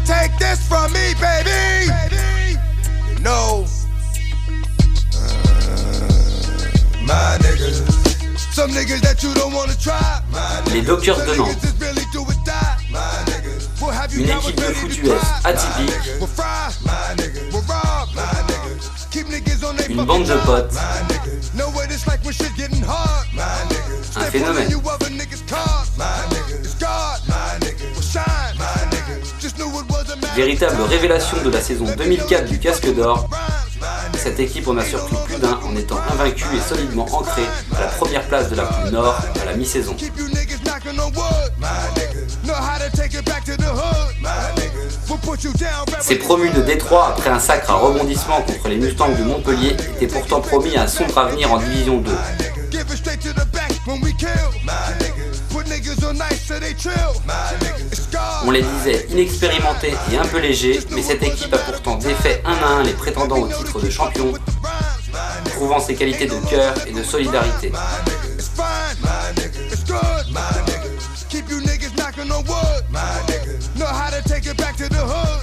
take this from me, baby. You know, my niggas. Some niggas that you don't wanna try. Les Dockers de Nantes. Une équipe de foot US atypique. Une bande de potes. Un phénomène. Véritable révélation de la saison 2004 du Casque d'Or, cette équipe en a surpris plus d'un en étant invaincue et solidement ancrée à la première place de la poule Nord à la mi-saison. Ces promus de Détroit, après un sacre à rebondissement contre les Mustangs de Montpellier, étaient pourtant promis à un sombre avenir en Division 2. On les disait inexpérimentés et un peu légers, mais cette équipe a pourtant défait un à un les prétendants au titre de champion, prouvant ses qualités de cœur et de solidarité.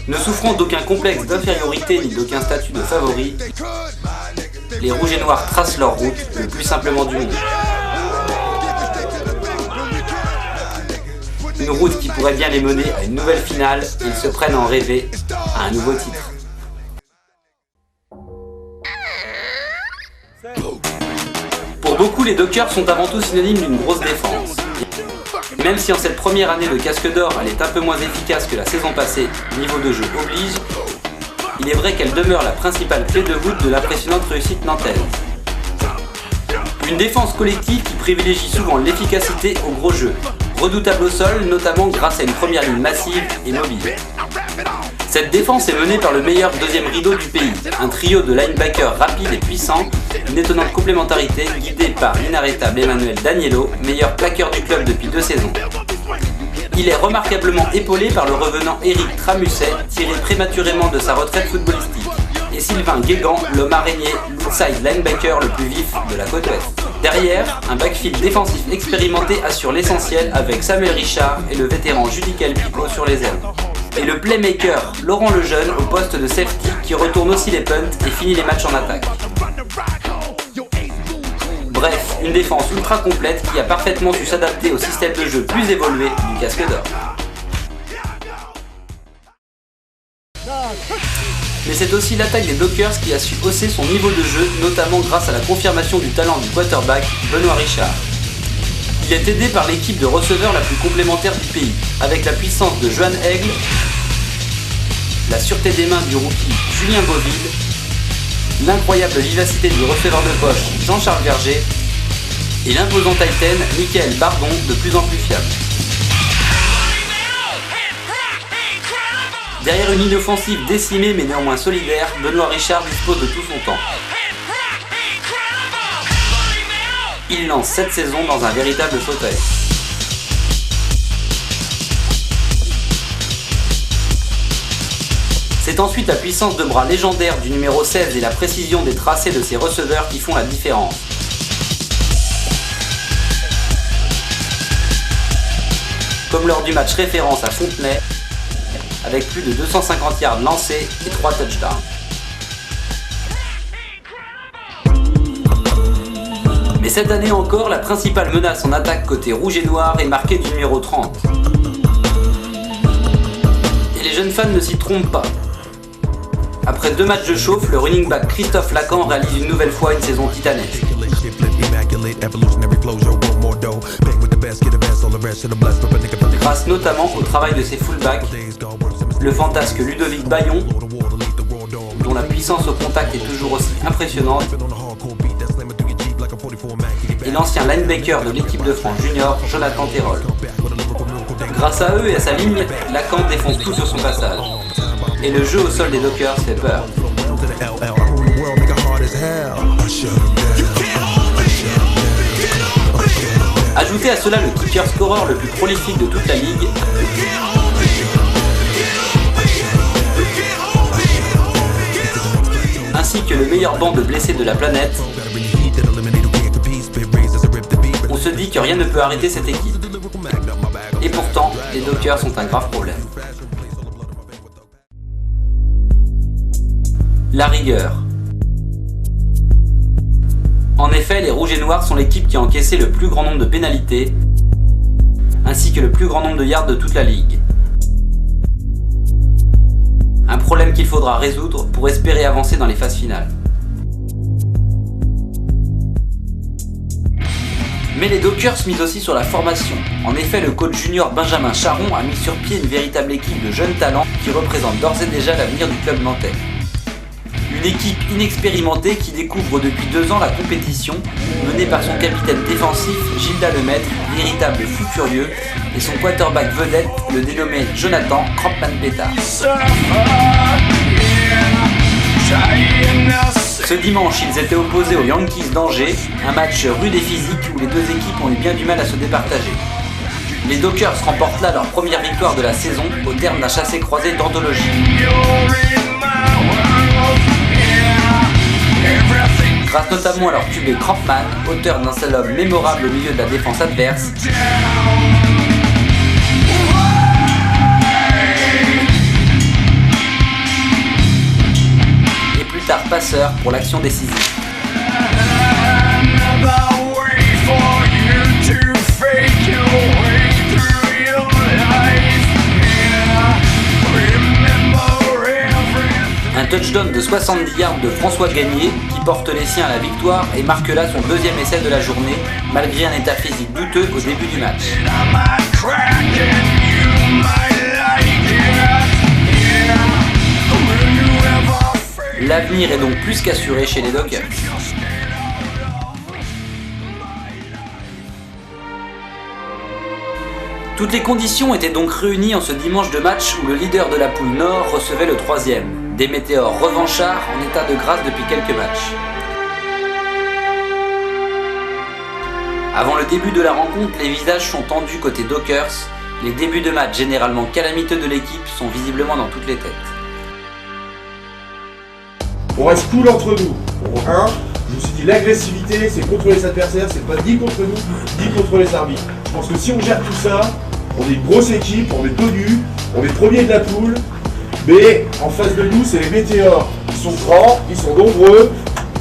Ne souffrant d'aucun complexe d'infériorité ni d'aucun statut de favori, les Rouges et Noirs tracent leur route le plus simplement du monde. Une route qui pourrait bien les mener à une nouvelle finale et ils se prennent en rêver à un nouveau titre. Pour beaucoup, les Dockers sont avant tout synonymes d'une grosse défense. Et même si en cette première année de Casque d'Or elle est un peu moins efficace que la saison passée, niveau de jeu oblige, il est vrai qu'elle demeure la principale clé de voûte de l'impressionnante réussite nantaise. Une défense collective qui privilégie souvent l'efficacité au gros jeu, redoutable au sol, notamment grâce à une première ligne massive et mobile. Cette défense est menée par le meilleur deuxième rideau du pays, un trio de linebackers rapides et puissants, une étonnante complémentarité guidée par l'inarrêtable Emmanuel Daniello, meilleur plaqueur du club depuis 2 saisons. Il est remarquablement épaulé par le revenant Éric Tramusset, tiré prématurément de sa retraite footballistique, et Sylvain Guégan, l'homme araignée, l'outside linebacker le plus vif de la côte ouest. Derrière, un backfield défensif expérimenté assure l'essentiel avec Samuel Richard et le vétéran Judicael Pico sur les ailes. Et le playmaker Laurent Lejeune au poste de safety qui retourne aussi les punts et finit les matchs en attaque. Bref, une défense ultra complète qui a parfaitement su s'adapter au système de jeu plus évolué du Casque d'Or. Mais c'est aussi l'attaque des Dockers qui a su hausser son niveau de jeu, notamment grâce à la confirmation du talent du quarterback Benoît Richard. Il est aidé par l'équipe de receveurs la plus complémentaire du pays, avec la puissance de Johan Aigle, la sûreté des mains du rookie Julien Beauville, l'incroyable vivacité du receveur de poche Jean-Charles Verger et l'imposant Titan Michael Bardon, de plus en plus fiable. Derrière une ligne offensive décimée mais néanmoins solidaire, Benoît Richard dispose de tout son temps. Il lance cette saison dans un véritable fauteuil. C'est ensuite la puissance de bras légendaire du numéro 16 et la précision des tracés de ses receveurs qui font la différence. Comme lors du match référence à Fontenay, avec plus de 250 yards lancés et 3 touchdowns. Mais cette année encore, la principale menace en attaque côté rouge et noir est marquée du numéro 30. Et les jeunes fans ne s'y trompent pas. Après 2 matchs de chauffe, le running back Christophe Lacan réalise une nouvelle fois une saison titanesque. Grâce notamment au travail de ses fullbacks, le fantasque Ludovic Bayon, dont la puissance au contact est toujours aussi impressionnante, et l'ancien linebacker de l'équipe de France junior, Jonathan Terrol. Grâce à eux et à sa ligne, Lacan défonce tout sur son passage. Et le jeu au sol des Dockers fait peur. Ajoutez à cela le kicker scoreur le plus prolifique de toute la ligue, ainsi que le meilleur banc de blessés de la planète, on se dit que rien ne peut arrêter cette équipe. Et pourtant, les Dockers sont un grave problème. la rigueur. En effet, les Rouges et Noirs sont l'équipe qui a encaissé le plus grand nombre de pénalités, ainsi que le plus grand nombre de yards de toute la ligue. Un problème qu'il faudra résoudre pour espérer avancer dans les phases finales. Mais les Dockers misent aussi sur la formation. En effet, le coach junior Benjamin Charron a mis sur pied une véritable équipe de jeunes talents qui représente d'ores et déjà l'avenir du club nantais. Une équipe inexpérimentée qui découvre depuis 2 ans la compétition, menée par son capitaine défensif Gilda Lemaître, véritable fou furieux, et son quarterback vedette, le dénommé Jonathan Crampman-Pétard. Ce dimanche, ils étaient opposés aux Yankees d'Angers, un match rude et physique où les deux équipes ont eu bien du mal à se départager. Les Dockers remportent là leur première victoire de la saison au terme d'un chassé-croisé d'anthologie. Grâce notamment à leur QB Crampman, auteur d'un slalom mémorable au milieu de la défense adverse, et plus tard passeur pour l'action décisive. Un touchdown de 70 yards de François Gagné qui porte les siens à la victoire et marque là son 2e essai de la journée malgré un état physique douteux au début du match. L'avenir est donc plus qu'assuré chez les Dockers. Toutes les conditions étaient donc réunies en ce dimanche de match où le leader de la poule Nord recevait le 3e, des Météores revanchards en état de grâce depuis quelques matchs. Avant le début de la rencontre, les visages sont tendus côté Dockers, les débuts de match généralement calamiteux de l'équipe sont visiblement dans toutes les têtes. On reste cool entre nous. Je me suis dit l'agressivité c'est contre les adversaires, c'est pas ni contre nous, ni contre les arbitres. Je pense que si on gère tout ça, on est une grosse équipe, on est tenus, on est premier de la poule, mais en face de nous c'est les Météores. Ils sont grands, ils sont nombreux,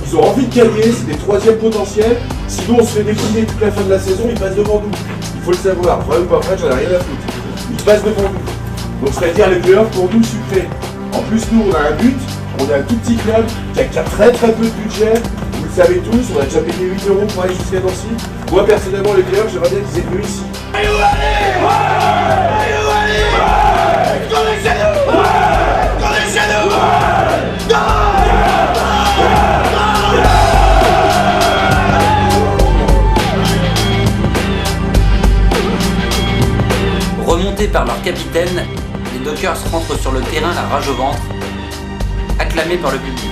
ils ont envie de gagner, c'est des 3e potentiels. Sinon on se fait décliner toute la fin de la saison, ils passent devant nous. Il faut le savoir, vrai ou pas vrai, j'en ai rien à foutre. Ils passent devant nous. Donc c'est-à-dire les playoffs pour nous sucrés. En plus nous on a un but, on est un tout petit club qui a très peu de budget. Vous le savez tous, on a déjà payé 8 € pour aller jusqu'à Nancy. Moi personnellement les playoffs, j'aimerais bien qu'ils aient venu ici. Remontés par leur capitaine, les Dockers rentrent sur le terrain la rage au ventre, acclamés par le public.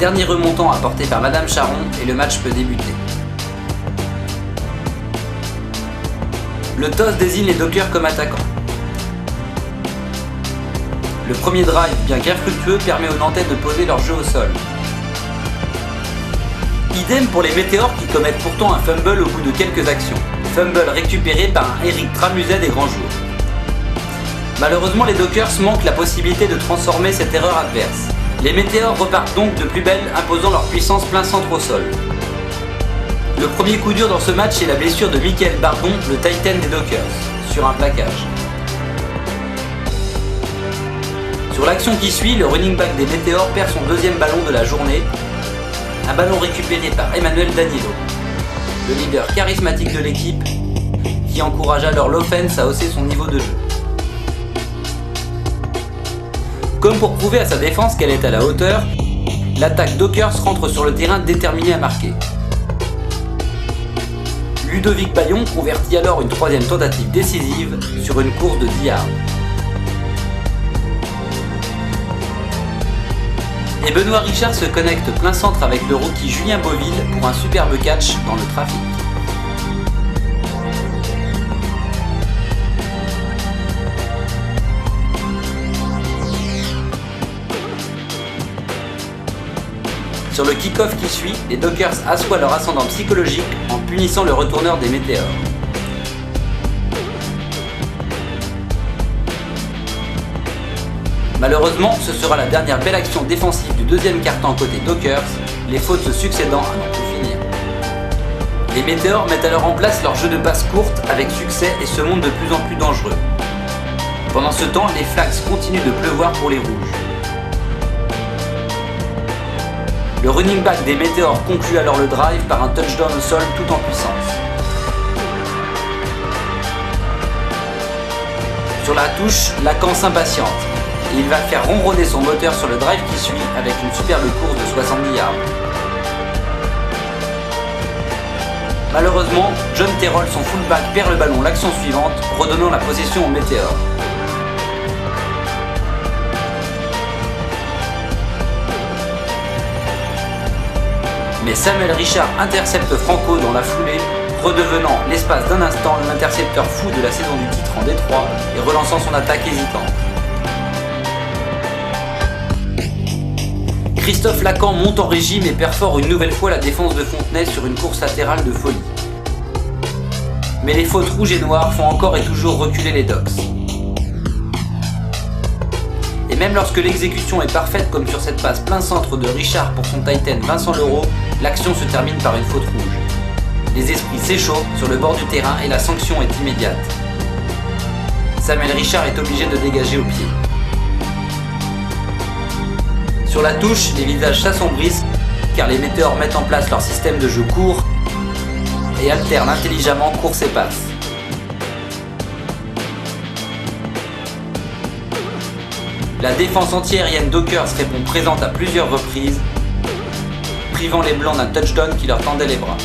Dernier remontant apporté par Madame Charron et le match peut débuter. Le toss désigne les Dockers comme attaquants. Le premier drive, bien qu'infructueux, permet aux Nantais de poser leur jeu au sol. Idem pour les Météores qui commettent pourtant un fumble au bout de quelques actions. Fumble récupéré par un Eric Tramuzet des grands jours. Malheureusement, les Dockers manquent la possibilité de transformer cette erreur adverse. Les Météores repartent donc de plus belle, imposant leur puissance plein centre au sol. Le premier coup dur dans ce match est la blessure de Michael Bardon, le Titan des Dockers, sur un plaquage. Sur l'action qui suit, le running back des Météores perd son 2e ballon de la journée, un ballon récupéré par Emmanuel Danilo, le leader charismatique de l'équipe, qui encourage alors l'offense à hausser son niveau de jeu. Comme pour prouver à sa défense qu'elle est à la hauteur, l'attaque Dockers rentre sur le terrain déterminée à marquer. Ludovic Bayon convertit alors une troisième tentative décisive sur une course de 10 yards. Et Benoît Richard se connecte plein centre avec le rookie Julien Beauville pour un superbe catch dans le trafic. Sur le kick-off qui suit, les Dockers assoient leur ascendant psychologique en punissant le retourneur des Météores. Malheureusement, ce sera la dernière belle action défensive du deuxième quart-temps côté Dockers, les fautes se succédant à n'en plus finir. Les Météores mettent alors en place leur jeu de passe courte avec succès et se montrent de plus en plus dangereux. Pendant ce temps, les Flags continuent de pleuvoir pour les Rouges. Le running back des Météores conclut alors le drive par un touchdown au sol tout en puissance. Sur la touche, Lacan s'impatiente et il va faire ronronner son moteur sur le drive qui suit avec une superbe course de 70 yards. Malheureusement, John Terrell, son fullback, perd le ballon l'action suivante, redonnant la possession aux Météores. Mais Samuel Richard intercepte Franco dans la foulée, redevenant l'espace d'un instant l'intercepteur fou de la saison du titre en Détroit et relançant son attaque hésitante. Christophe Lacan monte en régime et perfore une nouvelle fois la défense de Fontenay sur une course latérale de folie. Mais les fautes rouges et noires font encore et toujours reculer les Docs. Et même lorsque l'exécution est parfaite comme sur cette passe plein centre de Richard pour son Titan Vincent Leroux, l'action se termine par une faute rouge. Les esprits s'échauffent sur le bord du terrain et la sanction est immédiate. Samuel Richard est obligé de dégager au pied. Sur la touche, les visages s'assombrissent car les Météores mettent en place leur système de jeu court et alternent intelligemment course et passe. La défense anti-aérienne Dockers répond présente à plusieurs reprises, privant les Blancs d'un touchdown qui leur tendait les bras.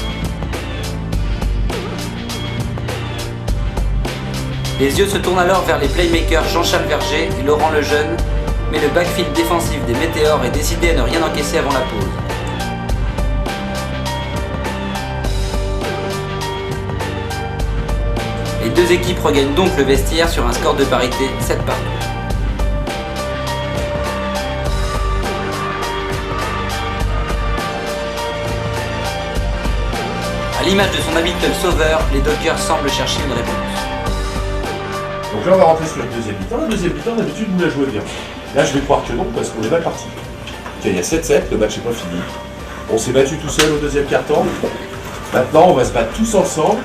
Les yeux se tournent alors vers les playmakers Jean-Charles Verger et Laurent Lejeune, mais le backfield défensif des Météores est décidé à ne rien encaisser avant la pause. Les deux équipes regagnent donc le vestiaire sur un score de parité 7 partout. À l'image de son habituel sauveur, les Dockers semblent chercher une réponse. Donc là on va rentrer sur le deuxième mi-temps. La deuxième mi-temps d'habitude nous la jouons bien. Là je vais croire que non parce qu'on est mal parti. Il y a 7-7, le match n'est pas fini. On s'est battu tout seul au deuxième quart-temps. Maintenant on va se battre tous ensemble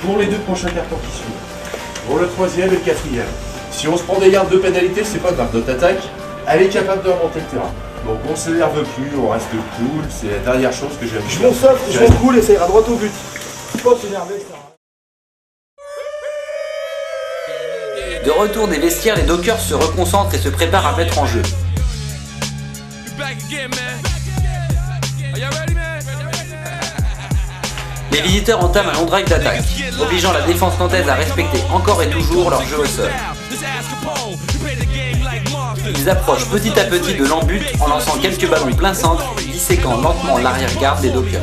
pour les deux prochains quart-temps qui suivent. Pour le troisième et le quatrième. Si on se prend des yards de pénalité, c'est pas grave. Notre attaque, elle est capable de remonter le terrain. Donc on s'énerve plus, on reste cool, c'est la dernière chose que j'aime. Je m'en soft, je m'en cool et ça ira droit au but. Faut pas s'énerver ça. De retour des vestiaires, les Dockers se reconcentrent et se préparent à mettre en jeu. Les visiteurs entament un long drive d'attaque, obligeant la défense nantaise à respecter encore et toujours leur jeu au sol. Ils approchent petit à petit de l'embut en lançant quelques ballons plein centre, disséquant lentement l'arrière-garde des Dockers.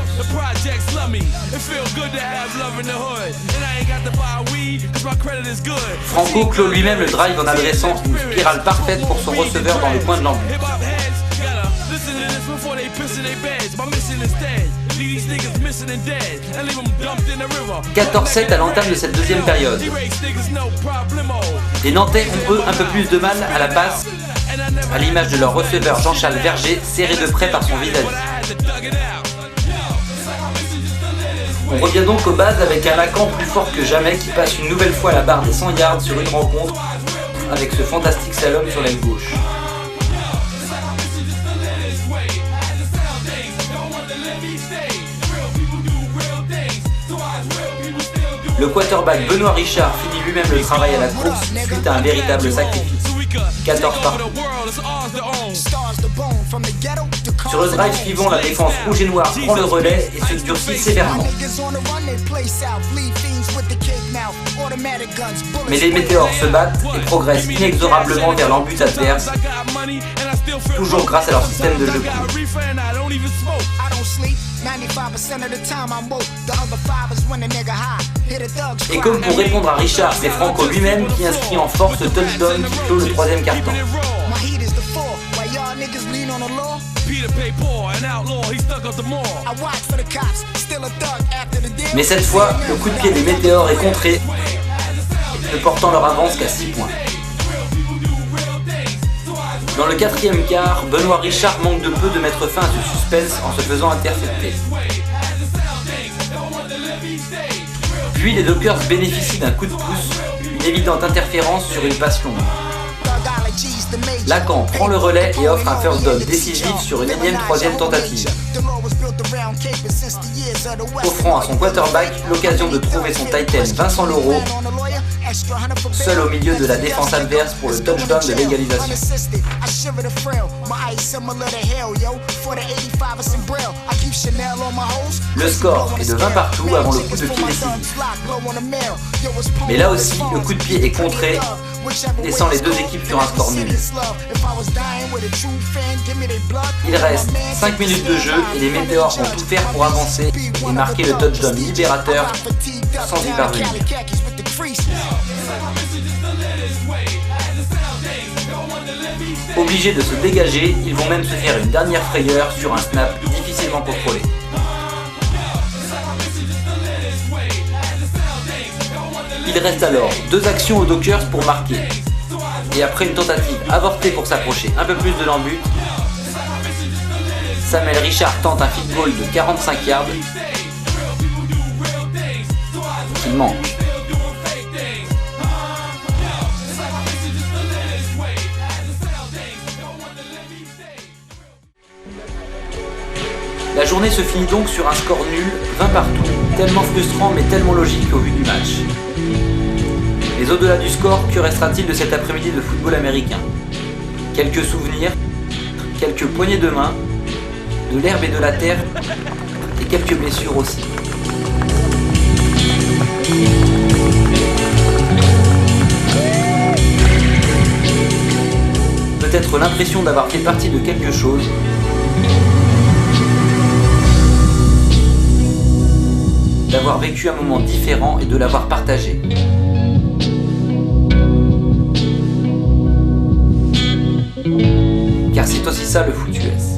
Franco clôt lui-même le drive en adressant une spirale parfaite pour son receveur dans le coin de l'embut. 14-7 à l'entame de cette deuxième période. Les Nantais ont eux un peu plus de mal à la passe, à l'image de leur receveur Jean-Charles Verger, serré de près par son vis-à-vis. On revient donc aux bases avec un Lacan plus fort que jamais qui passe une nouvelle fois la barre des 100 yards sur une rencontre avec ce fantastique slalom sur l'aile gauche. Le quarterback Benoît Richard finit lui-même le travail à la course suite à un véritable sacrifice. 14 partout. Sur le drive suivant, la défense rouge et noire prend le relais et se durcit sévèrement. Mais les météores se battent et progressent inexorablement vers l'embut adverse, toujours grâce à leur système de jeu cool. Et comme pour répondre à Richard, c'est Franco lui-même qui inscrit en force le touchdown qui clôt le troisième quart-temps. Mais cette fois, le coup de pied des météores est contré, ne portant leur avance qu'à 6 points. Dans le quatrième quart, Benoît Richard manque de peu de mettre fin à ce suspense en se faisant intercepter. Puis les Dockers bénéficient d'un coup de pouce, une évidente interférence sur une passe longue. Lacan prend le relais et offre un first down décisif sur une énième troisième tentative, offrant à son quarterback l'occasion de trouver son tight end Vincent Laureau, seul au milieu de la défense adverse pour le touchdown de l'égalisation. Le score est de 20 partout avant le coup de pied décisif. Mais là aussi, le coup de pied est contré, laissant les deux équipes sur un score nul. Il reste 5 minutes de jeu et les météores vont tout faire pour avancer et marquer le touchdown libérateur sans y parvenir. Obligés de se dégager, ils vont même se faire une dernière frayeur sur un snap difficilement contrôlé. Il reste alors 2 actions aux Dockers pour marquer. Et après une tentative avortée pour s'approcher un peu plus de l'embut, Samuel Richard tente un field goal de 45 yards qu'il manque. La journée se finit donc sur un score nul, 20 partout, tellement frustrant mais tellement logique au vu du match. Mais au-delà du score, que restera-t-il de cet après-midi de football américain? Quelques souvenirs, quelques poignées de main, de l'herbe et de la terre, et quelques blessures aussi. Peut-être l'impression d'avoir fait partie de quelque chose, d'avoir vécu un moment différent et de l'avoir partagé. Car c'est aussi ça le foot US.